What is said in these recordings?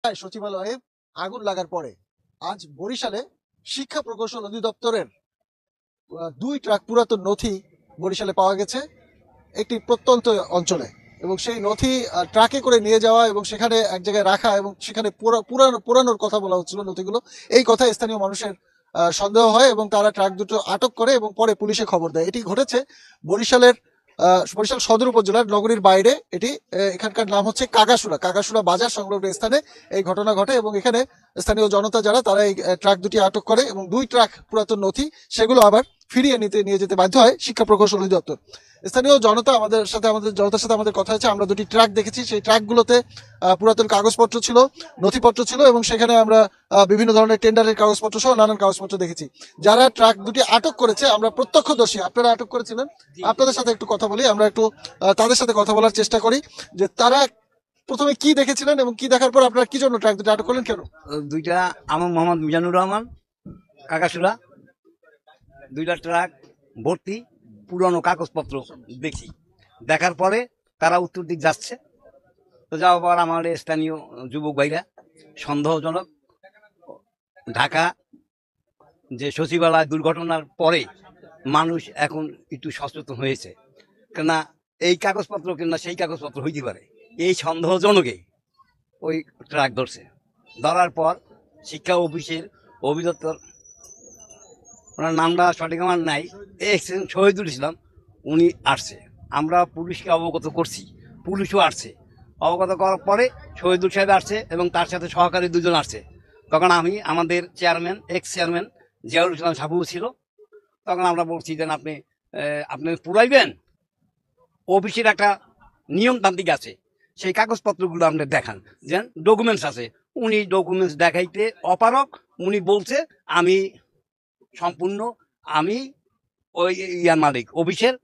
সচিবালয়ে আগুন লাগার পরে আজ বরিশালে শিক্ষা প্রকৌশল অধিদপ্তরের 2 ট্রাক পুরাতন নথি বরিশালে পাওয়া গেছে একটি প্রত্যন্ত অঞ্চলে। এবং সেই নথি ট্রাকে করে নিয়ে যাওয়া এবং সেখানে এক জায়গায় রাখা এবং সেখানে পুরানোর কথা বলা হচ্ছিল নথিগুলো, এই কথা স্থানীয় মানুষের সন্দেহ হয় এবং তারা ট্রাক দুটো আটক করে এবং পরে পুলিশে খবর দেয়। এটি ঘটেছে বরিশালের বরিশাল সদর উপজেলার নগরীর বাইরে। এটি এখানকার নাম হচ্ছে কাকাসুরা বাজার সংলগ্ন স্থানে এই ঘটনা ঘটে এবং এখানে স্থানীয় জনতা যারা তারা এই ট্রাক দুটি আটক করে এবং 2 ট্রাক পুরাতন নথি সেগুলো আবার ফিরিয়ে নিয়ে যেতে বাধ্য হয় শিক্ষা প্রকৌশল অধিদপ্তর। স্থানীয় জনতা আমাদের জনতার সাথে আমাদের কথা হয়েছে। আমরা 2টি ট্রাক দেখেছি, সেই ট্রাকগুলোতে পুরাতন কাগজপত্র ছিল, নথিপত্র ছিল এবং সেখানে আমরা বিভিন্ন ধরনের টেন্ডারের কাগজপত্র সহ নানান কাগজপত্র দেখেছি। যারা ট্রাক দুটি আটক করেছে আমরা প্রত্যক্ষদর্শী, আপনারা আটক করেছিলেন, আপনাদের সাথে একটু কথা বলি। আমরা একটু তাদের সাথে কথা বলার চেষ্টা করি যে তারা প্রথমে কি দেখেছিলেন এবং কি দেখার পর আপনারা কি জন্য ট্রাক দুটি আটক করলেন, কেন? দুইটা আমার মোহাম্মদ মিজানুর রহমান, কাকাসুরা, 2টা ট্রাক ভর্তি পুরনো কাগজপত্র দেখি। দেখার পরে তারা উত্তর দিক যাচ্ছে, তো যাওয়ার পর আমার স্থানীয় যুবক ভাইরা সন্দেহজনক ঢাকা যে সচিবালয় দুর্ঘটনার পরে মানুষ এখন একটু সচেতন হয়েছে, কেননা এই কাগজপত্র কিংবা সেই কাগজপত্র হইতে পারে, এই সন্দেহজনকে ওই ট্রাক ধরছে। ধরার পর শিক্ষা অফিসের অধিদপ্তর, ওনার নামটা সঠিক আমার নাই, এক্সিডেন্ট শহীদুল ইসলাম, উনি আসছে। আমরা পুলিশকে অবগত করছি, পুলিশও আসছে। অবগত করার পরে শহীদুল সাহেব আসছে এবং তার সাথে সহকারী 2জন আসছে। তখন আমি, আমাদের চেয়ারম্যান, এক্স চেয়ারম্যান জিয়াউল ইসলাম সাবু ছিল। তখন আমরা বলছি যে আপনি পুরাইবেন, অফিসের একটা নিয়মতান্ত্রিক আছে, সেই কাগজপত্রগুলো আপনি দেখান, যে ডকুমেন্টস আছে। উনি ডকুমেন্টস দেখাইতে অপারক। উনি বলছে আমি সম্পূর্ণ, আমি ওই ইয়ার মালিক, অফিসের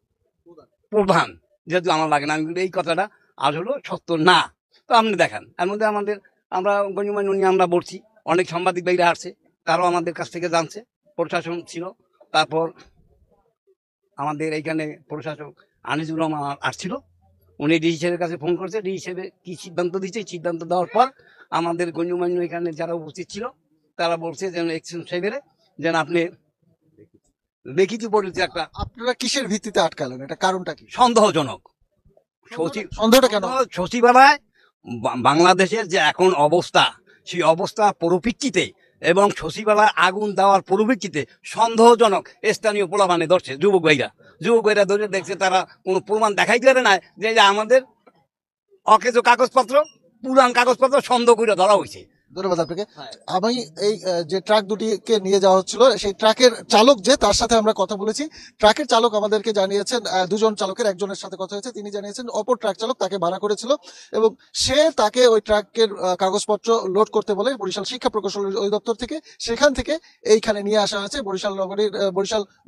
প্রধান, যেহেতু আমার লাগে না। আমি এই কথাটা আসলে সত্য না, তো আপনি দেখান। এর মধ্যে আমরা গণ্যমান্য নিয়ে আমরা বলছি, অনেক সাংবাদিক ভাইরা আসছে, তারাও আমাদের কাছ থেকে জানছে, প্রশাসন ছিল। তারপর আমাদের এইখানে প্রশাসক আনিসুর রহমান আসছিল, উনি ডিসি সাহেবের কাছে ফোন করছে। ডিসি সাহেব কি সিদ্ধান্ত দিচ্ছে, সিদ্ধান্ত দেওয়ার পর আমাদের গণ্যমান্য এখানে যারা উপস্থিত ছিল তারা বলছে যেন এক্সচেঞ্জ সাহেবের যেন আপনি লিখিত পরিচয় একটা। আপনারা কিসের ভিত্তিতে আটকালেন, এটা কারণটা কি? সন্দেহজনক সন্দেহটা কেন? সচিবালয় বাংলাদেশের যে এখন অবস্থা, সেই অবস্থার পরিপ্রেক্ষিতে এবং সচিবালয় আগুন দেওয়ার পরিপ্রেক্ষিতে সন্দেহজনক স্থানীয় পোলাপানে ধরছে যুবক ভাইরা ধরে দেখছে, তারা কোনো প্রমাণ দেখাইতে পারে না যে আমাদের অকেজো কাগজপত্র, পুরান কাগজপত্র সন্দেহ করে ধরা হয়েছে। ধন্যবাদ আপনাকে। আমি এই যে ট্রাক দুটিকে নিয়ে যাওয়া হচ্ছিল সেই ট্রাকের চালক যে, তার সাথে আমরা কথা বলেছি। ট্রাকের চালক আমাদেরকে জানিয়েছেন, 2জন চালকের একজনের সাথে কথা হয়েছে, তিনি জানিয়েছেন অপর ট্রাক চালক তাকে ভাড়া করেছিল এবং সে তাকে ওই ট্রাকের কাগজপত্র লোড করতে বলে বরিশাল শিক্ষা প্রকৌশল অধিদপ্তর থেকে। সেখান থেকে এইখানে নিয়ে আসা হয়েছে বরিশাল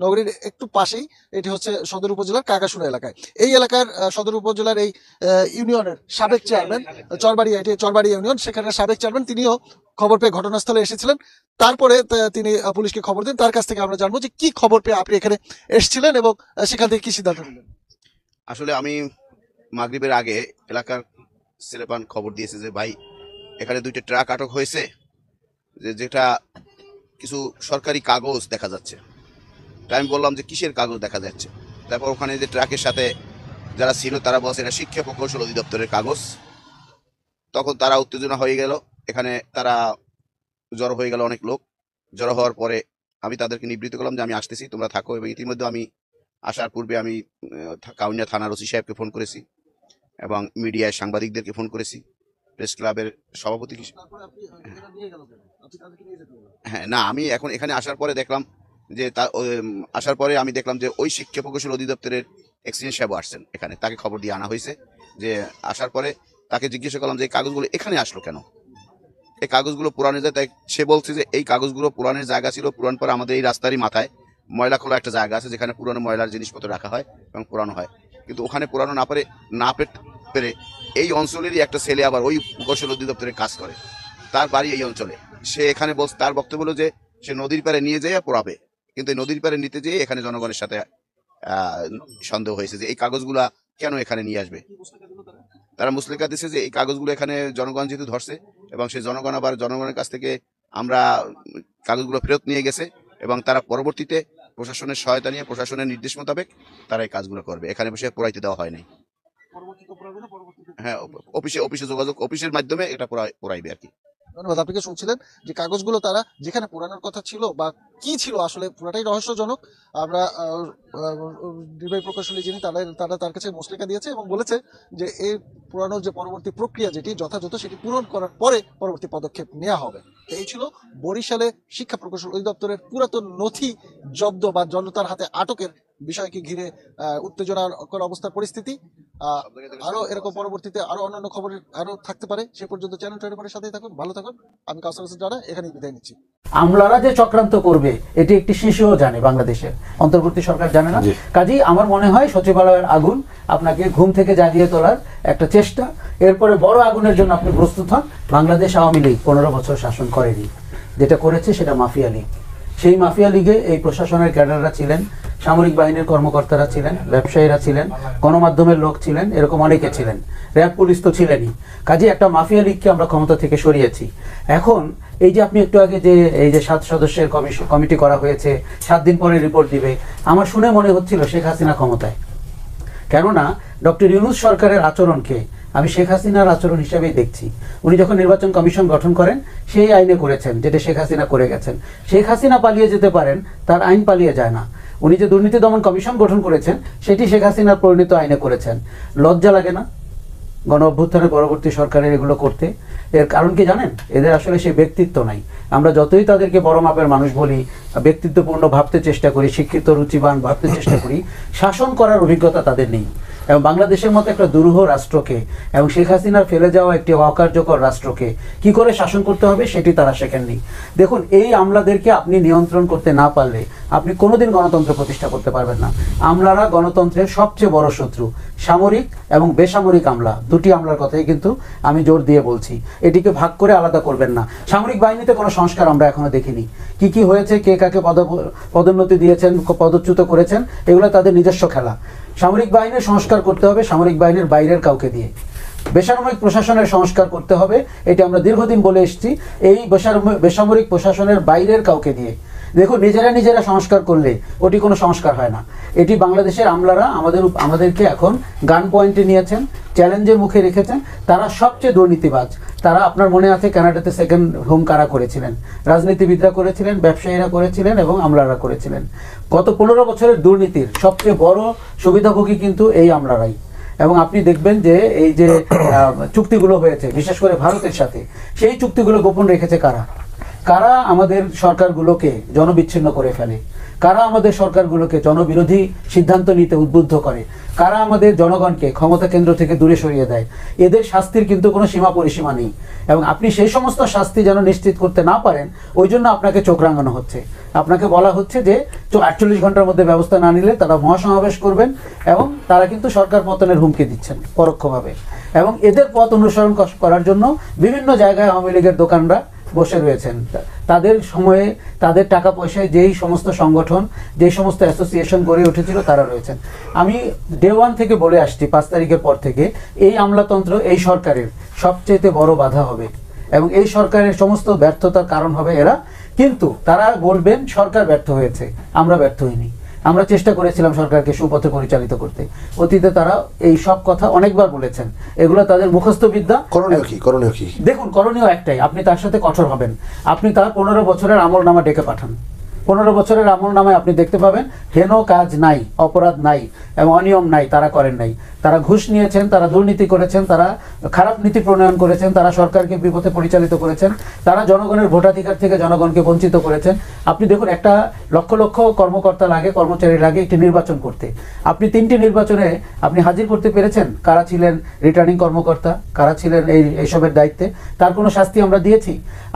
নগরীর একটু পাশেই। এটি হচ্ছে সদর উপজেলার কাকাসুরা এলাকায়। এই এলাকার সদর উপজেলার এই ইউনিয়নের সাবেক চেয়ারম্যান, চরবাড়ি ইউনিয়ন, সেখানে সাবেক চেয়ারম্যান, তিনিও খবর পেয়ে ঘটনাস্থলে এসেছিলেন। তারপরে তিনি পুলিশকে খবর দেন। তার কাছ থেকে আমরা জানবো যে কি খবর পেয়ে আপনি এখানে এসেছিলেন এবং সেখান থেকে কি সিদ্ধান্ত নিলেন। আসলে আমি মাগরিবের আগে এলাকার ছেলেপান খবর দিয়েছে যে ভাই এখানে 2টা ট্রাক আটক হয়েছে, যেটা কিছু সরকারি কাগজ দেখা যাচ্ছে। তাই আমি বললাম যে কিসের কাগজ দেখা যাচ্ছে। তারপর ওখানে যে ট্রাকের সাথে যারা ছিল তারা বলছে এটা শিক্ষা প্রকৌশল অধিদপ্তরের কাগজ। তখন তারা উত্তেজনা হয়ে গেল, এখানে তারা জড়ো হয়ে গেল, অনেক লোক জড়ো হওয়ার পরে আমি তাদেরকে নিবৃত্ত করলাম যে আমি আসতেছি, তোমরা থাকো। এবং ইতিমধ্যে আমি আসার পূর্বে আমি কাউনিয়া থানার ওসি সাহেবকে ফোন করেছি এবং মিডিয়ায় সাংবাদিকদেরকে ফোন করেছি, প্রেস ক্লাবের সভাপতি। হ্যাঁ, না, আমি এখন এখানে আসার পরে দেখলাম যে আসার পরে আমি দেখলাম যে ওই শিক্ষা প্রকৌশল অধিদপ্তরের এক্সচেঞ্জ সাহেব আসছেন এখানে, তাকে খবর দিয়ে আনা হয়েছে। যে আসার পরে তাকে জিজ্ঞাসা করলাম যে এই কাগজগুলো এখানে আসলো কেন, এই কাগজগুলো পুরানের যায়। তাই সে বলছে যে এই কাগজগুলো পুরানের জায়গা ছিল, পুরান পর আমাদের এই রাস্তারই মাথায় ময়লা খোলা একটা জায়গা আছে যেখানে পুরানো ময়লার জিনিসপত্র রাখা হয় এবং পুরানো হয়। কিন্তু ওখানে পুরানো না পেরে এই অঞ্চলেরই একটা ছেলে আবার ওই প্রকৌশল অধিদপ্তরে কাজ করে, তার বাড়ি এই অঞ্চলে। সে এখানে তার বক্তব্য হলো যে সে নদীর পাড়ে নিয়ে যেয়ে পোড়াবে, কিন্তু নদীর পাড়ে নিতে যেয়ে এখানে জনগণের সাথে সন্দেহ হয়েছে যে এই কাগজগুলা কেন এখানে নিয়ে আসবে। তারা মুসলেকা দিচ্ছে যে এই কাগজগুলো এখানে জনগণ যেহেতু ধরছে এবং সেই জনগণ আবার জনগণের কাছ থেকে আমরা কাগজগুলো ফেরত নিয়ে গেছে এবং তারা পরবর্তীতে প্রশাসনের সহায়তা নিয়ে প্রশাসনের নির্দেশ মোতাবেক তারা এই কাজগুলো করবে। এখানে বসে পোড়াইতে দেওয়া হয় নাই। হ্যাঁ, অফিসে যোগাযোগ, অফিসের মাধ্যমে এটা পোড়াইবে আর কি। ধন্যবাদ। আপনি কি শুনছিলেন যে কাগজগুলো তারা যেখানে পোড়ানোর কথা ছিল বা কি ছিল আসলে পুরাটাই রহস্যজনক। আমরা নির্বাহী প্রকৌশলী যিনি তারা তার কাছে মুসলিকা দিয়েছে এবং বলেছে যে এই পুরানোর যে পরবর্তী প্রক্রিয়া যেটি যথাযথ সেটি পূরণ করার পরে পরবর্তী পদক্ষেপ নেওয়া হবে। তো এই ছিল বরিশালে শিক্ষা প্রকৌশল অধিদপ্তরের পুরাতন নথি জব্দ বা জনতার হাতে আটকের বিষয়কে ঘিরে উত্তেজনাকর অবস্থার পরিস্থিতি। আরো এরকম পরবর্তীতে আরো অন্যান্য খবর আরো থাকতে পারে। সে পর্যন্ত চ্যানেল 24 সাথেই থাকুন, ভালো থাকুন। আমি কাউসার হোসেন জানা এখানেই বিদায় নিচ্ছি। আমলারা যে চক্রান্ত করবে এটি একটি শিশুও জানে, বাংলাদেশের অন্তর্বর্তী সরকার জানে না। কাজেই আমার মনে হয় সচিবালয়ের আগুন আপনাকে ঘুম থেকে জাগিয়ে তোলার একটা চেষ্টা, এরপরে বড় আগুনের জন্য আপনি প্রস্তুত হন। বাংলাদেশ আওয়ামী লীগ 15 বছর শাসন করেনি, যেটা করেছে সেটা মাফিয়া লীগ। সেই মাফিয়া লীগে এই প্রশাসনের ক্যাডাররা ছিলেন, সামরিক বাহিনীর কর্মকর্তারা ছিলেন, ব্যবসায়ীরা ছিলেন, গণমাধ্যমের লোক ছিলেন, এরকম অনেকে ছিলেন, র্যাব পুলিশ তো ছিলেনই। কাজে একটা মাফিয়া লীগকে আমরা ক্ষমতা থেকে সরিয়েছি। এখন এই যে আপনি একটু আগে যে এই যে 7 সদস্যের কমিটি করা হয়েছে, 7 দিন পরে রিপোর্ট দিবে, আমার শুনে মনে হচ্ছিল শেখ হাসিনা ক্ষমতায়। কেননা ডক্টর ইউনূস সরকারের আচরণকে আমি শেখ হাসিনার আচরণ হিসেবেই দেখছি। উনি যখন নির্বাচন কমিশন গঠন করেন সেই আইনে করেছেন যেটা শেখ হাসিনা করে গেছেন। শেখ হাসিনা পালিয়ে যেতে পারেন, তার আইন পালিয়ে যায় না। উনি যে দুর্নীতি দমন কমিশন গঠন করেছেন সেটি শেখ হাসিনার পরিণত আইনে করেছেন। লজ্জা লাগে না গণ অভ্যুত্থানের পরবর্তী সরকারের এগুলো করতে? এর কারণ কি জানেন? এদের আসলে সেই ব্যক্তিত্ব নাই। আমরা যতই তাদেরকে বড় মাপের মানুষ বলি, ব্যক্তিত্বপূর্ণ ভাবতে চেষ্টা করি, শিক্ষিত রুচিবান ভাবতে চেষ্টা করি, শাসন করার অভিজ্ঞতা তাদের নেই। এবং বাংলাদেশের মতো একটা দুরূহ রাষ্ট্রকে এবং শেখ হাসিনার ফেলে যাওয়া একটি অকার্যকর রাষ্ট্রকে কি করে শাসন করতে হবে সেটি তারা শেখেননি। দেখুন, এই আমলাদেরকে আপনি নিয়ন্ত্রণ করতে না পারলে আপনি কোনোদিন গণতন্ত্র প্রতিষ্ঠা করতে পারবেন না। আমলারা গণতন্ত্রের সবচেয়ে বড় শত্রু। সামরিক এবং বেসামরিক আমলা, দুটি আমলার কথাই কিন্তু আমি জোর দিয়ে বলছি। এটিকে ভাগ করে আলাদা করবেন না। সামরিক বাহিনীতে কোনো সংস্কার আমরা এখনো দেখিনি। কি কি হয়েছে, কে কাকে পদোন্নতি দিয়েছেন, পদচ্যুত করেছেন, এগুলো তাদের নিজস্ব খেলা। সামরিক বাহিনীর সংস্কার করতে হবে সামরিক বাহিনীর বাইরের কাউকে দিয়ে। বেসামরিক প্রশাসনের সংস্কার করতে হবে, এটি আমরা দীর্ঘদিন বলে এসেছি, এই বেসামরিক প্রশাসনের বাইরের কাউকে দিয়ে। দেখুন, নিজেরা সংস্কার করলে ওটি কোনো সংস্কার হয় না। এটি বাংলাদেশের আমলারা আমাদেরকে এখন গান পয়েন্টে নিয়েছেন, চ্যালেঞ্জের মুখে রেখেছেন। তারা সবচেয়ে দুর্নীতিবাজ। তারা, আপনার মনে আছে কানাডাতে সেকেন্ড হোম কারা করেছিলেন, রাজনীতিবিদরা করেছিলেন, ব্যবসায়ীরা করেছিলেন এবং আমলারা করেছিলেন। গত 15 বছরের দুর্নীতির সবচেয়ে বড় সুবিধাভোগী কিন্তু এই আমলারাই। এবং আপনি দেখবেন যে এই যে চুক্তিগুলো হয়েছে বিশেষ করে ভারতের সাথে, সেই চুক্তিগুলো গোপন রেখেছে কারা? কারা আমাদের সরকারগুলোকে জনবিচ্ছিন্ন করে ফেলে, কারা আমাদের সরকারগুলোকে জনবিরোধী সিদ্ধান্ত নিতে উদ্বুদ্ধ করে, কারা আমাদের জনগণকে ক্ষমতা কেন্দ্র থেকে দূরে সরিয়ে দেয়। এদের শাস্তির কিন্তু কোনো সীমা পরিসীমা নেই। এবং আপনি সেই সমস্ত শাস্তি যেন নিশ্চিত করতে না পারেন, ওই জন্য আপনাকে চোখ রাঙানো হচ্ছে। আপনাকে বলা হচ্ছে যে 48 ঘন্টার মধ্যে ব্যবস্থা না নিলে তারা মহাসমাবেশ করবেন এবং তারা কিন্তু সরকার পতনের হুমকি দিচ্ছেন পরোক্ষভাবে। এবং এদের পথ অনুসরণ করার জন্য বিভিন্ন জায়গায় আওয়ামী লীগের দোকানরা বসে রয়েছেন। তাদের সময়ে তাদের টাকা পয়সায় যেই সমস্ত সংগঠন, যেই সমস্ত অ্যাসোসিয়েশন গড়ে উঠেছিল তারা রয়েছেন। আমি ডে 1 থেকে বলে আসছি, 5 তারিখের পর থেকে এই আমলাতন্ত্র এই সরকারের সবচেয়ে বড় বাধা হবে এবং এই সরকারের সমস্ত ব্যর্থতার কারণ হবে এরা। কিন্তু তারা বলবেন সরকার ব্যর্থ হয়েছে, আমরা ব্যর্থ হইনি। আমরা চেষ্টা করেছিলাম সরকারকে সুপথে পরিচালিত করতে। অতীতে তারা এই সব কথা অনেকবার বলেছেন, এগুলো তাদের মুখস্থ বিদ্যা। করণীয় কি? দেখুন, করণীয় একটাই, আপনি তার সাথে কঠোর হবেন। আপনি তার 15 বছরের আমলনামা ডেকে পাঠান। 15 বছরের আমলনামায় আপনি দেখতে পাবেন হেন কাজ নাই, অপরাধ নাই এবং অনিয়ম নাই তারা করেন নাই। তারা ঘুষ নিয়েছেন, তারা দুর্নীতি করেছেন, তারা খারাপ নীতি প্রণয়ন করেছেন, তারা সরকারকে বিপথে পরিচালিত করেছেন, তারা জনগণের ভোটাধিকার থেকে জনগণকে বঞ্চিত করেছেন। আপনি দেখুন, একটা লক্ষ লক্ষ কর্মকর্তা লাগে, কর্মচারী লাগে একটি নির্বাচন করতে। আপনি 3টি নির্বাচনে আপনি হাজির করতে পেরেছেন কারা ছিলেন রিটার্নিং কর্মকর্তা, কারা ছিলেন এইসবের দায়িত্বে? তার কোনো শাস্তি আমরা দিয়েছি?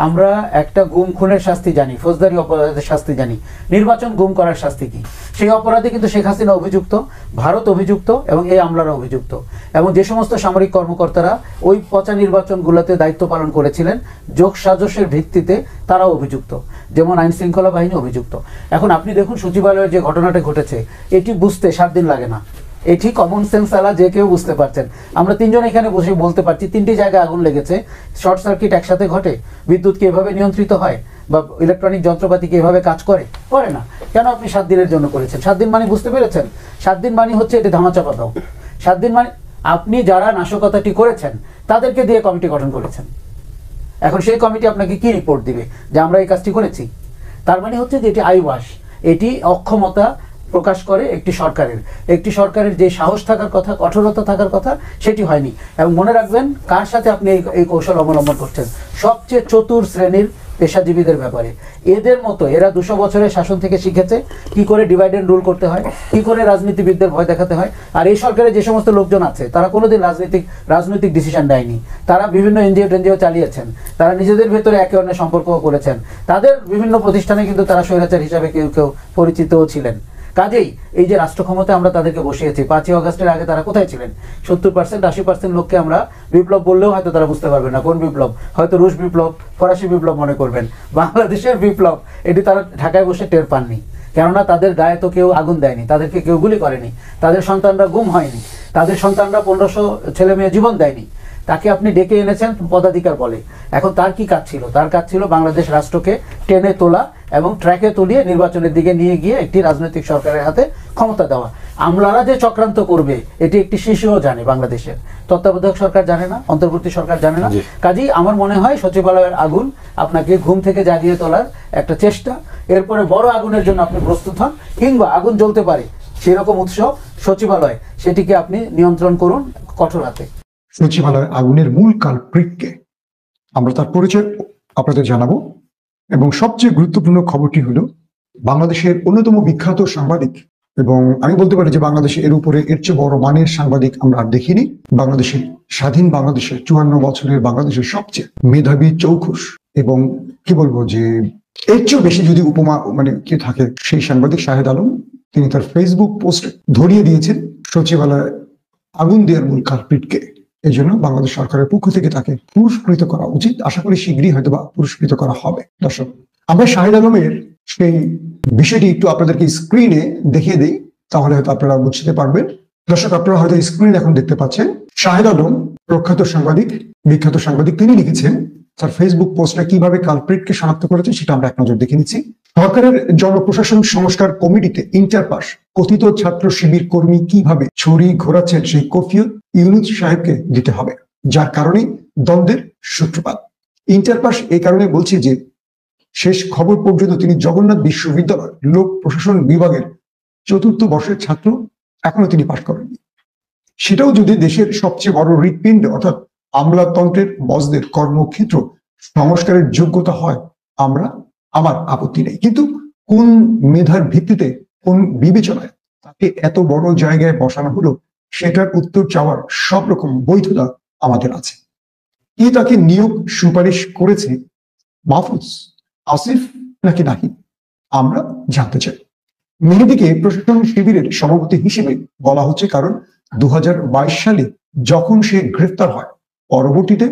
আমরা একটা গুম খুনের শাস্তি জানি, ফৌজদারি অপরাধের শাস্তি জানি। নির্বাচন গুম করার শাস্তি কি? সেই অপরাধে কিন্তু শেখ হাসিনা অভিযুক্ত, ভারত অভিযুক্ত এবং এই আমলারা অভিযুক্ত। এবং যে সমস্ত সামরিক কর্মকর্তারা ওই পচা নির্বাচনগুলোতে দায়িত্ব পালন করেছিলেন যোগ সাজসের ভিত্তিতে, তারাও অভিযুক্ত। যেমন আইন শৃঙ্খলা বাহিনী অভিযুক্ত। এখন আপনি দেখুন, সচিবালয়ের যে ঘটনাটা ঘটেছে এটি বুঝতে 7 দিন লাগে না। এটি কমন সেন্স আলা যে কেউ বুঝতে পারছেন। আমরা তিনজন এখানে বসে বলতে পারছি 3টি জায়গায় আগুন লেগেছে, শর্ট সার্কিট একসাথে ঘটে, বিদ্যুৎ কি এভাবে নিয়ন্ত্রিত হয় বা ইলেকট্রনিক যন্ত্রপাতি কি এভাবে কাজ করে? করে না। কেন আপনি 7 দিনের জন্য করেছেন? 7 দিন মানে বুঝতে পেরেছেন? 7 দিন মানে হচ্ছে এটি ধামাচাপা দাও। 7 দিন মানে আপনি যারা নাশকতাটি করেছেন তাদেরকে দিয়ে কমিটি গঠন করেছেন। এখন সেই কমিটি আপনাকে কি রিপোর্ট দিবে যে আমরা এই কাজটি করেছি? তার মানে হচ্ছে যে এটি আইওয়াশ, এটি অক্ষমতা প্রকাশ করে একটি সরকারের যে সাহস থাকার কথা, কঠোরতা থাকার কথা, সেটি হয়নি। এবং মনে রাখবেন কার সাথে আপনি এই কৌশল অবলম্বন করছেন, সবচেয়ে চতুর শ্রেণীর পেশাজীবীদের ব্যাপারে। এদের মতো এরা 200 বছরের শাসন থেকে শিখেছে কি করে ডিভাইড এন্ড রুল করতে হয়, কি করে রাজনীতিবিদদের ভয় দেখাতে হয়। আর এই সরকারে যে সমস্ত লোকজন আছে তারা কোনোদিন রাজনৈতিক ডিসিশন নেয়নি, তারা বিভিন্ন এনজিও চালিয়েছেন, তারা নিজেদের ভেতরে একে অন্যের সম্পর্ক করেছেন, তাদের বিভিন্ন প্রতিষ্ঠানে কিন্তু তারা স্বৈরাচার হিসাবে কেউ কেউ পরিচিতও ছিলেন। কাজেই এই যে রাষ্ট্র ক্ষমতায় আমরা তাদেরকে বসিয়েছি, 5ই অগাস্টের আগে তারা কোথায় ছিলেন? 70% 80% লোককে আমরা বিপ্লব বললেও হয়তো তারা বুঝতে পারবে না কোন বিপ্লব। হয়তো রুশ বিপ্লব, ফরাসি বিপ্লব মনে করবেন, বাংলাদেশের বিপ্লব এটি তারা ঢাকায় বসে টের পাননি। কেননা তাদের গায়ে তো কেউ আগুন দেয়নি, তাদেরকে কেউ গুলি করেনি, তাদের সন্তানরা গুম হয়নি, তাদের সন্তানরা 1500 ছেলে মেয়ে জীবন দেয়নি। তাকে আপনি ডেকে এনেছেন পদাধিকার বলে। এখন তার কি কাজ ছিল? তার কাজ ছিল বাংলাদেশ রাষ্ট্রকে টেনে তোলা এবং ট্র্যাকে তুলিয়ে নির্বাচনের দিকে নিয়ে গিয়ে একটি রাজনৈতিক সরকারের হাতে ক্ষমতা দেওয়া। আমলারা যে চক্রান্ত করবে এটি একটি শিশুও জানে, বাংলাদেশের তত্ত্বাবধায়ক সরকার জানে না, অন্তর্বর্তী সরকার জানে না। কাজেই আমার মনে হয় সচিবালয়ের আগুন আপনাকে ঘুম থেকে জাগিয়ে তোলার একটা চেষ্টা, এরপরে বড় আগুনের জন্য আপনি প্রস্তুত হন, কিংবা আগুন জ্বলতে পারে সেরকম উৎস সচিবালয়, সেটিকে আপনি নিয়ন্ত্রণ করুন কঠোর হাতে। সচিবালয় আগুনের মূল কালপ্রিটকে আমরা তার পরিচয় আপনাদের জানাবো, এবং সবচেয়ে গুরুত্বপূর্ণ খবরটি হলো বাংলাদেশের অন্যতম বিখ্যাত সাংবাদিক, এবং আমি বলতে পারি যে বাংলাদেশে এর উপরে এর চেয়ে বড় মানের সাংবাদিক আমরা আর দেখিনি। বাংলাদেশের স্বাধীন বাংলাদেশের 54 বছরের বাংলাদেশের সবচেয়ে মেধাবী, চৌখুস এবং কি বলবো যে এর চেয়েও বেশি যদি উপমা কি থাকে, সেই সাংবাদিক শাহেদ আলম, তিনি তার ফেসবুক পোস্টে ধরিয়ে দিয়েছেন সচিবালয়ে আগুন দেওয়ার মূল কালপ্রিটকে। এই জন্য বাংলাদেশ সরকারের পক্ষ থেকে তাকে পুরস্কৃত করা উচিত। আশা করি শীঘ্রই হয়তো বা পুরস্কৃত করা হবে। দর্শক, আমরা শাহিদ আলমের সেই বিষয়টি একটু আপনাদেরকে স্ক্রিনে দেখিয়ে দিই, তাহলে হয়তো আপনারা বুঝতে পারবেন। দর্শক, আপনারা হয়তো স্ক্রিন এখন দেখতে পাচ্ছেন। শাহিদ আলম প্রখ্যাত সাংবাদিক, বিখ্যাত সাংবাদিক, তিনি লিখেছেন তার ফেসবুক পোস্টে কিভাবে কালপ্রিটকে শনাক্ত করেছে সেটা আমরা এক নজর দেখে নিচ্ছি। সরকারের জনপ্রশাসন সংস্কার কমিটিতে ইন্টারপাস কথিত ছাত্র শিবির কর্মী কিভাবে ছড়ি ঘোরাচ্ছেন সেই কফিয়ত ইউনুস সাহেবকে দিতে হবে, যার কারণে দ্বন্দ্বের সূত্রপাত। ইন্টারপাস এই কারণে বলছি যে শেষ খবর পর্যন্ত তিনি জগন্নাথ বিশ্ববিদ্যালয় লোক প্রশাসন বিভাগের 4র্থ বর্ষের ছাত্র, এখনো তিনি পাশ করেননি। সেটাও যদি দেশের সবচেয়ে বড় হৃৎপিণ্ড অর্থাৎ আমলাতন্ত্রের বসদের কর্মক্ষেত্র সংস্কারের যোগ্যতা হয়, আমার আপত্তি নেই। কিন্তু কোন মেধার ভিত্তিতে, কোন বিবেচনায় তাকে এত বড় জায়গায় বসানো হলো, সেটার উত্তর চাওয়ার সব রকম বৈধতা আমাদের আছে। কি তাকে নিয়োগ সুপারিশ করেছে মাহফুজ, আসিফ নাকি নাহিদ, আমরা জানতে চাই। মেহেদীকে প্রশাসন শিবিরের সভাপতি হিসেবে বলা হচ্ছে কারণ 2022 সালে যখন সে গ্রেফতার হয়, পরবর্তীতে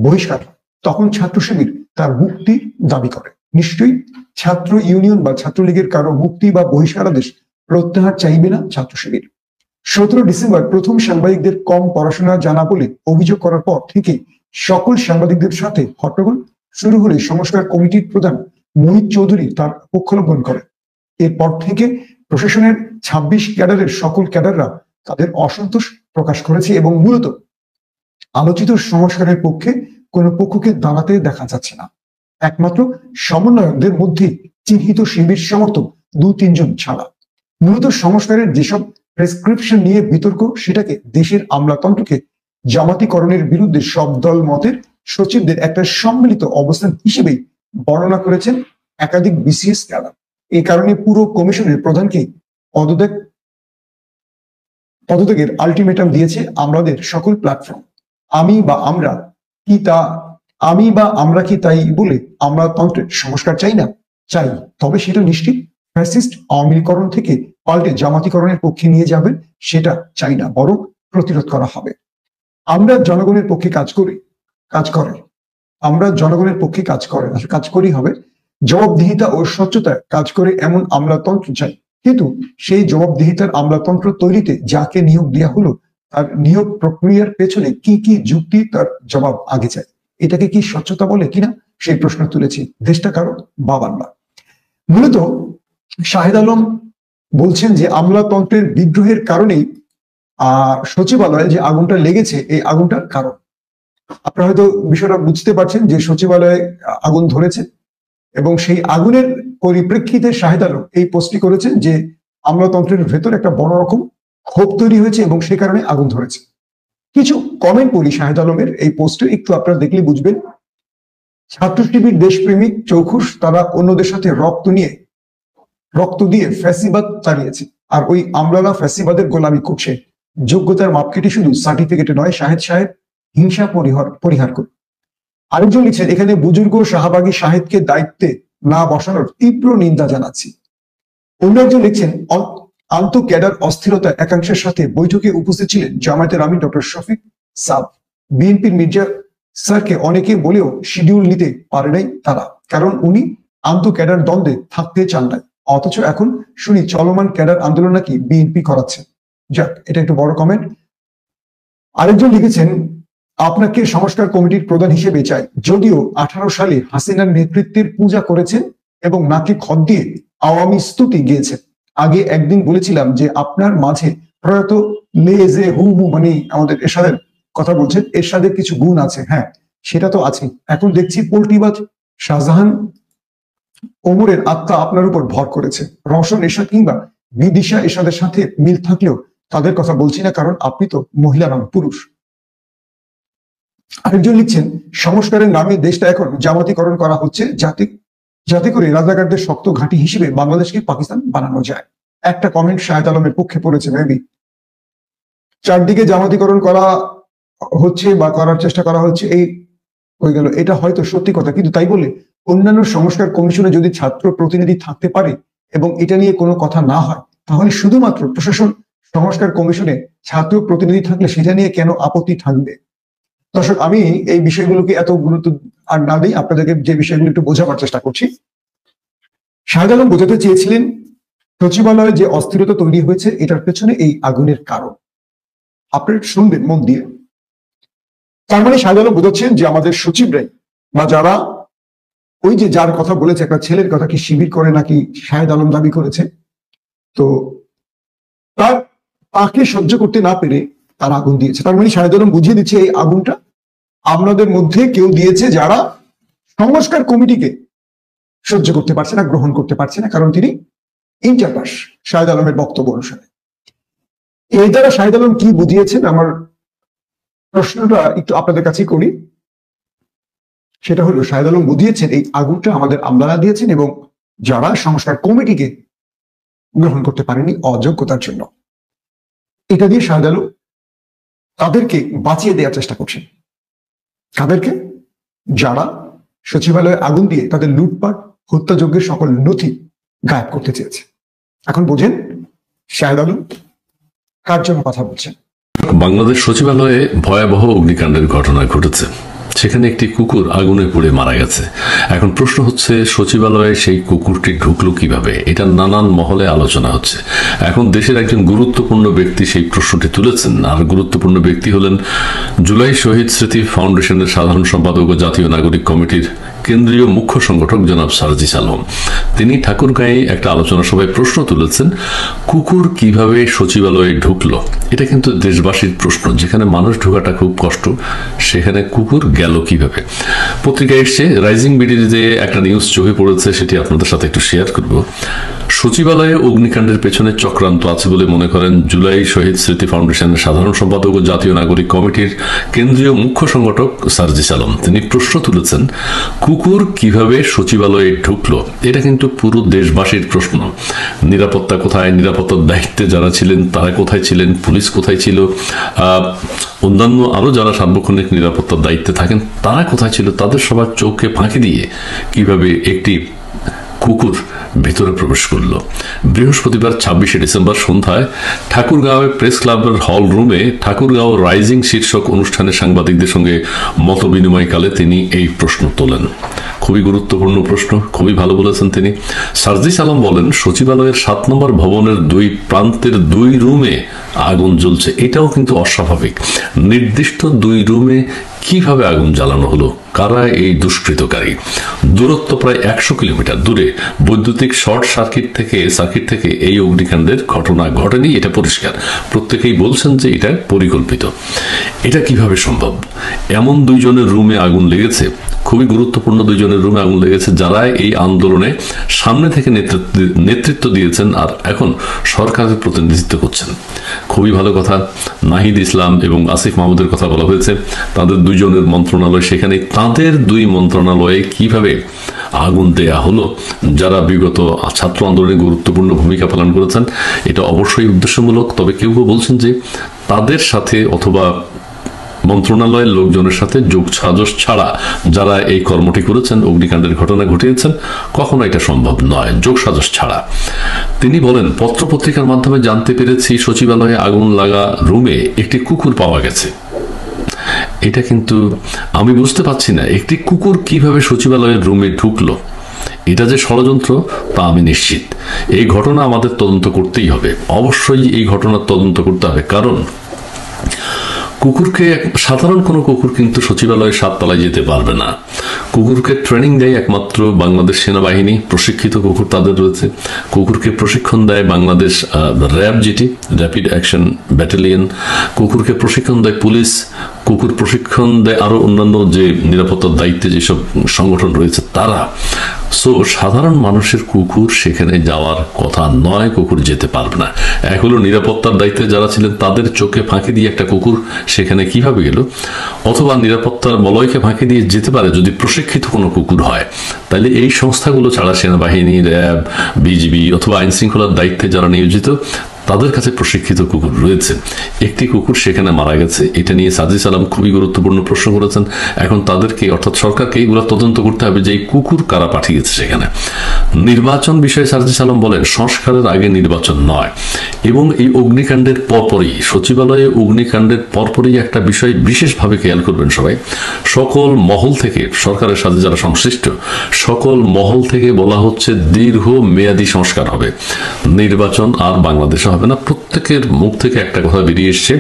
বহিষ্কার হয়, তখন ছাত্র শিবির তার মুক্তি দাবি করে। নিশ্চয়ই ছাত্র ইউনিয়ন বা ছাত্রলীগের কারো মুক্তি বা বহিষ্কারাদেশ প্রত্যাহার চাইবে না ছাত্র শিবির। 17 ডিসেম্বর প্রথম সাংবাদিকদের কম পড়াশোনা জানা বলে অভিযোগ করার পর থেকে সকল সাংবাদিকদের সাথে হট্টগোল শুরু হলে সংস্কার কমিটির প্রধান মোহিত চৌধুরী তার পক্ষাবলম্বন করেন। এরপর থেকে প্রশাসনের 26 ক্যাডারের সকল ক্যাডাররা তাদের অসন্তোষ প্রকাশ করেছে এবং মূলত আলোচিত সংস্কারের পক্ষে কোনো পক্ষকে দাঁড়াতে দেখা যাচ্ছে না। একমাত্র সমন্বয়কদের মধ্যে চিহ্নিত শিবির সমর্থক 2-3 জন ছাড়া। মূলত সংস্কারের যেসব প্রেসক্রিপশন নিয়ে বিতর্ক, সেটাকে দেশের আমলাতন্ত্রকে জামাতিকরণের বিরুদ্ধে সব দল মতের সচিবদের একটা সম্মিলিত অবস্থান হিসেবেই বর্ণনা করেছেন একাধিক বিসিএস ক্যাডার। এই কারণে পুরো কমিশনের প্রধানকে পদত্যাগের আলটিমেটাম দিয়েছে আমাদের সকল প্ল্যাটফর্ম। আমি বা আমরা কি তাই বলে আমলাতন্ত্রের সংস্কার চাই না? চাই, তবে সেটা নিশ্চিত ফ্যাসিস্ট আওয়ামীকরণ থেকে পাল্টে জামাতিকরণের পক্ষে নিয়ে যাবেন সেটা চাই না, বরং প্রতিরোধ করা হবে। আমরা জনগণের পক্ষে কাজ করি হবে জবাবদিহিতা ও স্বচ্ছতায় কাজ করে এমন আমলাতন্ত্র চাই কিন্তু সেই জবাবদিহিতার আমলাতন্ত্র তৈরিতে যাকে নিয়োগ দেওয়া হলো তার নিয়োগ প্রক্রিয়ার পেছনে কি কি যুক্তি, তার জবাব আগে চাই। এটাকে কি স্বচ্ছতা বলে কিনা সেই প্রশ্ন তুলেছি। দেশটা কারো, বাবার না। মূলত শাহেদ আলম বলছেন যে আমলাতন্ত্রের বিদ্রোহের কারণেই সচিবালয়ে যে আগুনটা লেগেছে এই আগুনটার কারণ। আপনারা হয়তো বিষয়টা বুঝতে পারছেন যে সচিবালয়ে আগুন ধরেছে এবং সেই আগুনের পরিপ্রেক্ষিতে শাহেদ আলম এই পোস্টটি করেছেন যে আমলাতন্ত্রের ভেতর একটা বড় রকম ক্ষোভ তৈরি হয়েছে এবং সে কারণে আগুন ধরেছে। কিছু কমেন্ট পড়ি শাহেদ আলমের এই পোস্টে, একটু আপনারা দেখলে বুঝবেন। ছাত্র শিবির দেশপ্রেমিক চৌখুশ, তারা অন্যদের সাথে রক্ত দিয়ে ফ্যাসিবাদ চালিয়েছে, আর ওই আমলারা ফ্যাসিবাদের গোলামি করছে। যোগ্যতার মাপকাঠি শুধু সার্টিফিকেটে নয়, শাহেদ সাহেব হিংসা পরিহার করুন। আরেকজন লিখছেন, এখানে বুজুর্গ শাহবাগী শাহেদকে দায়িত্বে না বসানোর তীব্র নিন্দা জানাচ্ছি। অন্য একজন লিখছেন, আন্ত ক্যাডার অস্থিরতা একাংশের সাথে বৈঠকে উপস্থিত ছিলেন জামায়াতের আমির ডক্টর শফিক সাব। বিএনপির মির্জা স্যারকে অনেকে বলেও শিডিউল নিতে পারে নাই তারা, কারণ উনি আন্ত ক্যাডার দ্বন্দ্বে থাকতে চান নাই। অথচ এখন শুনি চলমান ক্যাডার আন্দোলন নাকি বিএনপি করাচ্ছে। যাক, এটা একটু বড় কমেন্ট। আরেকজন লিখেছেন, আপনাকে সংস্কার কমিটির প্রধান হিসেবে চাই। যদিও 18 সালে হাসিনার নেতৃত্বের পূজা করেছেন এবং নাকি খত দিয়ে আওয়ামী স্তুতি গিয়েছেন। আগে একদিন বলেছিলাম যে আপনার মাঝে প্রয়াত লেজে হু মানে আমাদের এরশাদের কথা বলছেন, এরশাদের কিছু গুণ আছে। হ্যাঁ, সেটা তো আছে। এখন দেখছি পোল্টিবাজ শাহজাহান ওমরের আত্মা আপনার উপর ভর করেছে। রওশন এরশাদ কিংবা বিদিশা এরশাদের সাথে মিল থাকলেও তাদের কথা বলছি না, কারণ আপনি তো মহিলা নন, পুরুষ। আরেকজন লিখছেন, সংস্কারের নামে দেশটা এখন জামাতিকরণ করা হচ্ছে যাতে করে রাজাকারদের শক্ত ঘাঁটি হিসেবে বাংলাদেশকে পাকিস্তান বানানো যায়। একটা কমেন্ট শাহেদ আলমের পক্ষে পড়েছে মেবি। চারদিকে জামাতিকরণ করা হচ্ছে বা করার চেষ্টা করা হচ্ছে, এই হয়ে গেল। এটা হয়তো সত্যি কথা, কিন্তু তাই বলে অন্যান্য সংস্কার কমিশনে যদি ছাত্র প্রতিনিধি থাকতে পারে এবং এটা নিয়ে কোনো কথা না হয়, তাহলে শুধুমাত্র প্রশাসন সংস্কার কমিশনে ছাত্র প্রতিনিধি থাকলে সেটা নিয়ে কেন আপত্তি থাকবে? দর্শক, আমি এই বিষয়গুলোকে এত গুরুত্ব আর না দিই, আপনাদেরকে যে বিষয়গুলো একটু বোঝাবার চেষ্টা করছি। শাহেদ আলম বোঝাতে চেয়েছিলেন সচিবালয়ে যে অস্থিরতা তৈরি হয়েছে এটার পেছনে এই আগুনের কারণ। আপনারা শুনবেন মন দিয়ে। তার মানে শাহেদ আলম বোঝাচ্ছেন যে আমাদের সচিবরাই বা যারা ওই যে যার কথা বলেছে, একটা ছেলের কথা কি শিবির করে নাকি শাহেদ আলম দাবি করেছে, তো তাকে সহ্য করতে না পেরে তার আগুন দিয়েছে। তার মানে শাহেদ আলম বুঝিয়ে দিচ্ছে এই আগুনটা আমাদের মধ্যে কেউ দিয়েছে যারা সংস্কার কমিটিকে সহ্য করতে পারছে না, গ্রহণ করতে পারছে না, কারণ তিনি ইন্টারপাস শাহেদ আলমের বক্তব্য অনুসারে। এই দ্বারা শাহেদ আলম কি বুঝিয়েছেন, আমার প্রশ্নটা একটু আপনাদের কাছে করি। সেটা হলো, শাহেদ আলম বুঝিয়েছেন এই আগুনটা আমাদের আমলারা দিয়েছেন এবং যারা সংস্কার কমিটিকে গ্রহণ করতে পারেনি অযোগ্যতার জন্য। এটা দিয়ে শাহেদ আলম তাদেরকে বাঁচিয়ে দেওয়ার চেষ্টা করছেন। তাদেরকে যারা সচিবালয়ে আগুন দিয়ে তাদের লুটপাট হত্যাযজ্ঞের সকল নথি গায়েব করতে চেয়েছে। এখন বোঝেন শাহেদ আলম কার জন্য কথা বলছেন। বাংলাদেশ সচিবালয়ে ভয়াবহ অগ্নিকাণ্ডের ঘটনা ঘটেছে। সেখানে একটি কুকুর আগুনে পুড়ে মারা গেছে। এখন প্রশ্ন হচ্ছে, সচিবালয়ে সেই কুকুরটি ঢুকলো কিভাবে? এটা নানান মহলে আলোচনা হচ্ছে। এখন দেশের একজন গুরুত্বপূর্ণ ব্যক্তি সেই প্রশ্নটি তুলেছেন। আর গুরুত্বপূর্ণ ব্যক্তি হলেন জুলাই শহীদ স্মৃতি ফাউন্ডেশনের সাধারণ সম্পাদক ও জাতীয় নাগরিক কমিটির কেন্দ্রীয় মুখ্য সংগঠক জনাব সার্জিস আলম। তিনি ঠাকুরগাঁয়ে একটা আলোচনা সভায় প্রশ্ন তুলেছেন, কুকুর কিভাবে সচিবালয়ে ঢুকলো? এটা কিন্তু দেশবাসীর প্রশ্ন। যেখানে মানুষ ঢোকাটা খুব কষ্ট, সেখানে কুকুর গেল কিভাবে? পত্রিকায় এসছে, রাইজিং বিডিতে একটা নিউজ চোখে পড়েছে, সেটি আপনাদের সাথে একটু শেয়ার করব। সচিবালয়ে অগ্নিকাণ্ডের পেছনে চক্রান্ত আছে বলে মনে করেন জুলাই শহীদ স্মৃতি ফাউন্ডেশনের সাধারণ সম্পাদক ও জাতীয় নাগরিক কমিটির কেন্দ্রীয় মুখ্য সংগঠক সার্জিস আলম। তিনি প্রশ্ন তুলেছেন, কুকুর কিভাবে সচিবালয়ে ঢুকলো? এটা কিন্তু পুরো দেশবাসীর প্রশ্ন। নিরাপত্তা কোথায়? নিরাপত্তার দায়িত্বে যারা ছিলেন তারা কোথায় ছিলেন? পুলিশ কোথায় ছিল? অন্যান্য আরো যারা সার্বক্ষণিক নিরাপত্তার দায়িত্বে থাকেন তারা কোথায় ছিল? তাদের সবার চোখকে ফাঁকি দিয়ে কিভাবে একটি কুকুর ভেতরে প্রবেশ করল। বৃহস্পতিবার 26শে ডিসেম্বর সন্ধ্যায় ঠাকুরগাঁও প্রেস ক্লাবের হল রুমে ঠাকুরগাঁও রাইজিং শীর্ষক অনুষ্ঠানে সাংবাদিকদের সঙ্গে মত বিনিময়কালে তিনি এই প্রশ্ন তোলেন। খুবই গুরুত্বপূর্ণ প্রশ্ন, খুবই ভালো বলেছেন তিনি। সার্জিস আলম বলেন, সচিবালয়ের 7 নম্বর ভবনের 2 প্রান্তের 2 রুমে আগুন জ্বলছে, এটাও কিন্তু অস্বাভাবিক। নির্দিষ্ট 2 রুমে কিভাবে আগুন জ্বালানো হলো, কারা এই দুষ্কৃতকারী? দূরত্ব প্রায় 100 কিলোমিটার দূরে বৈদ্যুতিক শর্ট সার্কিট থেকে এই অগ্নিকাণ্ডের ঘটনা ঘটেনি, এটা পরিষ্কার। প্রত্যেকেই বলছেন যে এটা পরিকল্পিত। এটা কিভাবে সম্ভব? এমন 2 জনের রুমে আগুন লেগেছে, খুবই গুরুত্বপূর্ণ 2 জনের রুমে আগুন লেগেছে, যারা এই আন্দোলনে সামনে থেকে নেতৃত্ব দিয়েছেন আর এখন সরকারের প্রতিনিধিত্ব করছেন। খুবই ভালো কথা। নাহিদ ইসলাম এবং আসিফ মাহমুদের কথা বলা হয়েছে, তাদের 2 জনের মন্ত্রণালয়, সেখানে তাদের 2 মন্ত্রণালয়ে কিভাবে আগুন দেয়া হলো, যারা বিগত ছাত্র আন্দোলনে গুরুত্বপূর্ণ ভূমিকা পালন করেছেন। এটা অবশ্যই উদ্দেশ্যমূলক, তবে কেউ কেউ বলছেন যে তাদের সাথে অথবা মন্ত্রণালয়ের লোকজনের সাথে যোগসাজশ ছাড়া যারা এই কর্মটি করেছেন, অগ্নিকাণ্ডের ঘটনা ঘটিয়েছেন, কখনো এটা সম্ভব নয় যোগসাজশ ছাড়া। তিনি বলেন, পত্রপত্রিকার মাধ্যমে জানতে পেরেছি সচিবালয়ে আগুন লাগা রুমে একটি কুকুর পাওয়া গেছে। এটা কিন্তু আমি বুঝতে পারছি না, একটি কুকুর কিভাবে সচিবালয়ের রুমে ঢুকলো। এটা যে ষড়যন্ত্র তা আমি নিশ্চিত। এই ঘটনা আমাদের তদন্ত করতেই হবে, অবশ্যই এই ঘটনার তদন্ত করতে হবে। কারণ কুকুরকে, সাধারণ কোনো কুকুর কিন্তু সচিবালয়ের 7 তলায় যেতে পারবে না। কুকুরকে ট্রেনিং দেয় একমাত্র বাংলাদেশ সেনাবাহিনী, প্রশিক্ষিত কুকুর তাদের রয়েছে। কুকুরকে প্রশিক্ষণ দেয় বাংলাদেশ র্যাব, যেটি র্যাপিড অ্যাকশন ব্যাটালিয়ন। কুকুরকে প্রশিক্ষণ দেয় পুলিশ। কুকুর প্রশিক্ষণ দেয় আরো অন্যান্য যে নিরাপত্তার দায়িত্বে যেসব সংগঠন রয়েছে তারা। সো সাধারণ মানুষের কুকুর সেখানে যাওয়ার কথা নয়, কুকুর যেতে পারবে না। এক হলো নিরাপত্তার দায়িত্বে যারা ছিলেন তাদের চোখে ফাঁকি দিয়ে একটা কুকুর সেখানে কিভাবে গেল, অথবা নিরাপত্তার বলয়কে ফাঁকি দিয়ে যেতে পারে যদি প্রশিক্ষিত কোনো কুকুর হয়। তাহলে এই সংস্থাগুলো ছাড়া সেনাবাহিনী, র্যাব, বিজিবি অথবা আইন শৃঙ্খলার দায়িত্বে যারা নিয়োজিত তাদের কাছে প্রশিক্ষিত কুকুর রয়েছে। একটি কুকুর সেখানে মারা গেছে, এটা নিয়ে সার্জিস আলম খুবই গুরুত্বপূর্ণ প্রশ্ন করেছেন। এখন তাদেরকে, অর্থাৎ সরকারকে এগুলো তদন্ত করতে হবে যে এই কুকুর কারা পাঠিয়েছে সেখানে। নির্বাচন বিষয়ে সার্জিস আলম বলেন, সংস্কারের আগে নির্বাচন নয়। এবং এই অগ্নিকাণ্ডের পরপরই, সচিবালয়ে অগ্নিকাণ্ডের পরপরই একটা বিষয় বিশেষভাবে খেয়াল করবেন সবাই। সকল মহল থেকে, সরকারের সাথে যারা সংশ্লিষ্ট সকল মহল থেকে বলা হচ্ছে দীর্ঘ মেয়াদী সংস্কার হবে, নির্বাচন আর বাংলাদেশে হবে না। প্রত্যেকের মুখ থেকে একটা কথা বেরিয়ে এসছে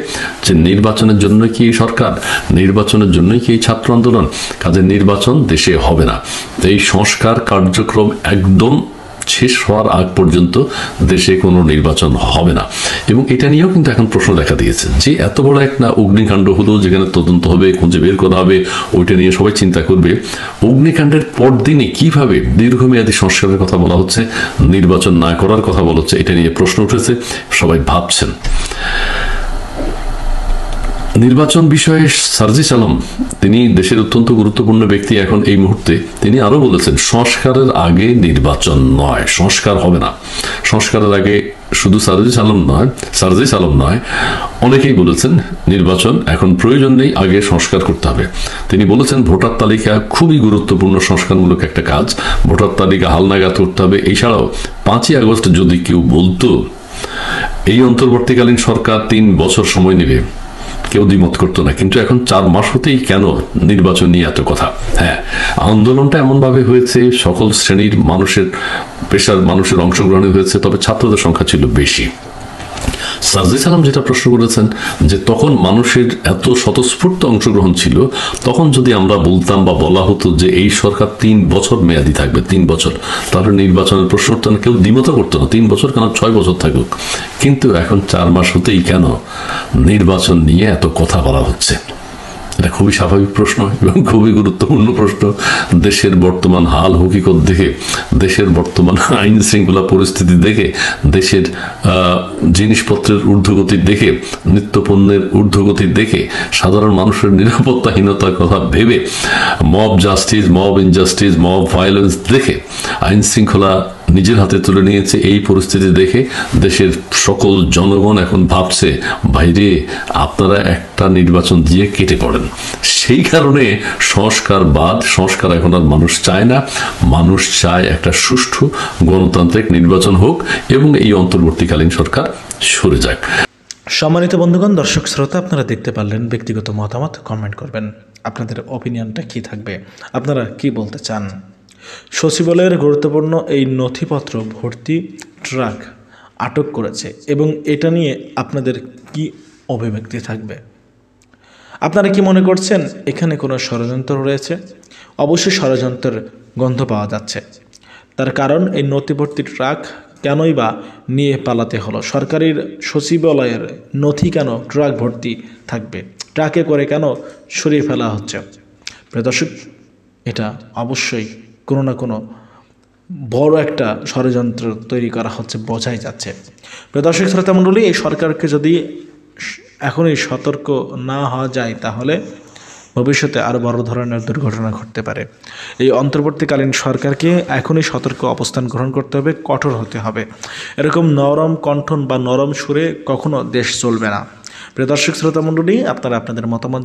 যে নির্বাচনের জন্য কি সরকার, নির্বাচনের জন্য কি ছাত্র আন্দোলন, কাজে নির্বাচন দেশে হবে না। এই সংস্কার কার্যক্রম একদম শেষ হওয়ার আগ পর্যন্ত দেশে কোনো নির্বাচন হবে না। এবং এটা নিয়েও কিন্তু এখন প্রশ্ন দেখা দিয়েছে যে এত বড় একটা অগ্নিকাণ্ড হলো, যেখানে তদন্ত হবে, খুঁজে বের করা হবে, ওইটা নিয়ে সবাই চিন্তা করবে। অগ্নিকাণ্ডের পরদিনে কিভাবে দীর্ঘমেয়াদী সংস্কারের কথা বলা হচ্ছে, নির্বাচন না করার কথা বলা হচ্ছে, এটা নিয়ে প্রশ্ন উঠেছে, সবাই ভাবছেন। নির্বাচন বিষয়ে সার্জিস আলম, তিনি দেশের অত্যন্ত গুরুত্বপূর্ণ ব্যক্তি এখন এই মুহূর্তে। তিনি আরো বলেছেন, সংস্কারের আগে নির্বাচন নয়, সংস্কার হবে না। সংস্কারের আগে শুধু সার্জিস আলম নয়, অনেকেই বলেছেন নির্বাচন এখন প্রয়োজন নেই, আগে সংস্কার করতে হবে। তিনি বলেছেন ভোটার তালিকা খুবই গুরুত্বপূর্ণ সংস্কারমূলক একটা কাজ, ভোটার তালিকা হালনাগাদ করতে হবে। এছাড়াও 5ই আগস্ট যদি কেউ বলতো এই অন্তর্বর্তীকালীন সরকার 3 বছর সময় নেবে, কেউ দ্বিমত করতো না। কিন্তু এখন 4 মাস হতেই কেন নির্বাচন নিয়ে এত কথা? হ্যাঁ, আন্দোলনটা এমন ভাবে হয়েছে, সকল শ্রেণীর মানুষের, পেশার মানুষের অংশগ্রহণ হয়েছে, তবে ছাত্রদের সংখ্যা ছিল বেশি। সার্জিস আলম যেটা প্রশ্ন করেছেন যে তখন মানুষের এত স্বতঃস্ফূর্ত অংশগ্রহণ ছিল, তখন যদি আমরা বলতাম বা বলা হতো যে এই সরকার 3 বছর মেয়াদি থাকবে, 3 বছর, তাহলে নির্বাচনের প্রশ্ন উঠতো না, কেউ দ্বিমত করতো না। 3 বছর কেন, 6 বছর থাকুক। কিন্তু এখন 4 মাস হতেই কেন নির্বাচন নিয়ে এত কথা বলা হচ্ছে? এটা খুবই স্বাভাবিক প্রশ্ন এবং খুবই গুরুত্বপূর্ণ প্রশ্ন। দেশের বর্তমান হাল হকিকত দেখে, দেশের বর্তমান আইন শৃঙ্খলা পরিস্থিতি দেখে, দেশের জিনিসপত্রের ঊর্ধ্বগতি দেখে, নিত্যপণ্যের ঊর্ধ্বগতি দেখে, সাধারণ মানুষের নিরাপত্তাহীনতার কথা ভেবে, mob justice, mob injustice, mob violence দেখে, আইন শৃঙ্খলা নিজের হাতে তুলে নিয়েছে। এই পরিস্থিতি দেখে দেশের সকল জনগণ এখন ভাবছে, ভাইরে আপনারা একটা নির্বাচন দিয়ে কেটে পড়েন। সেই কারণে সংস্কার এখন আর মানুষ চায় না। মানুষ চায় একটা সুষ্ঠু গণতান্ত্রিক নির্বাচন হোক এবং এই অন্তর্বর্তীকালীন সরকার সরে যাক। সম্মানিত বন্ধুগণ, দর্শক শ্রোতা, আপনারা দেখতে পারলেন। ব্যক্তিগত মতামত কমেন্ট করবেন, আপনাদের অপিনিয়নটা কি থাকবে, আপনারা কি বলতে চান। সচিবালয়ের গুরুত্বপূর্ণ এই নথিপত্র ভর্তি ট্রাক আটক করেছে এবং এটা নিয়ে আপনাদের কি অভিব্যক্তি থাকবে? আপনারা কি মনে করছেন এখানে কোনো ষড়যন্ত্র রয়েছে? অবশ্যই ষড়যন্ত্রের গন্ধ পাওয়া যাচ্ছে। তার কারণ এই নথিভর্তি ট্রাক কেনই বা নিয়ে পালাতে হলো? সরকারের সচিবালয়ের নথি কেন ট্রাক ভর্তি থাকবে? ট্রাকে করে কেন সরিয়ে ফেলা হচ্ছে? প্রিয় দর্শক, এটা অবশ্যই কোনো না কোনো বড় একটা ষড়যন্ত্র তৈরি করা হচ্ছে, বোঝাই যাচ্ছে। প্রিয় দর্শক শ্রোতা মণ্ডলী, এই সরকারকে যদি এখনই সতর্ক না হওয়া যায় তাহলে ভবিষ্যতে আরও বড় ধরনের দুর্ঘটনা ঘটতে পারে। এই অন্তর্বর্তীকালীন সরকারকে এখনই সতর্ক অবস্থান গ্রহণ করতে হবে, কঠোর হতে হবে। এরকম নরম কণ্ঠন বা নরম সুরে কখনো দেশ চলবে না। প্রিয় দর্শক শ্রোতা মণ্ডলী, আপনারা আপনাদের মতামত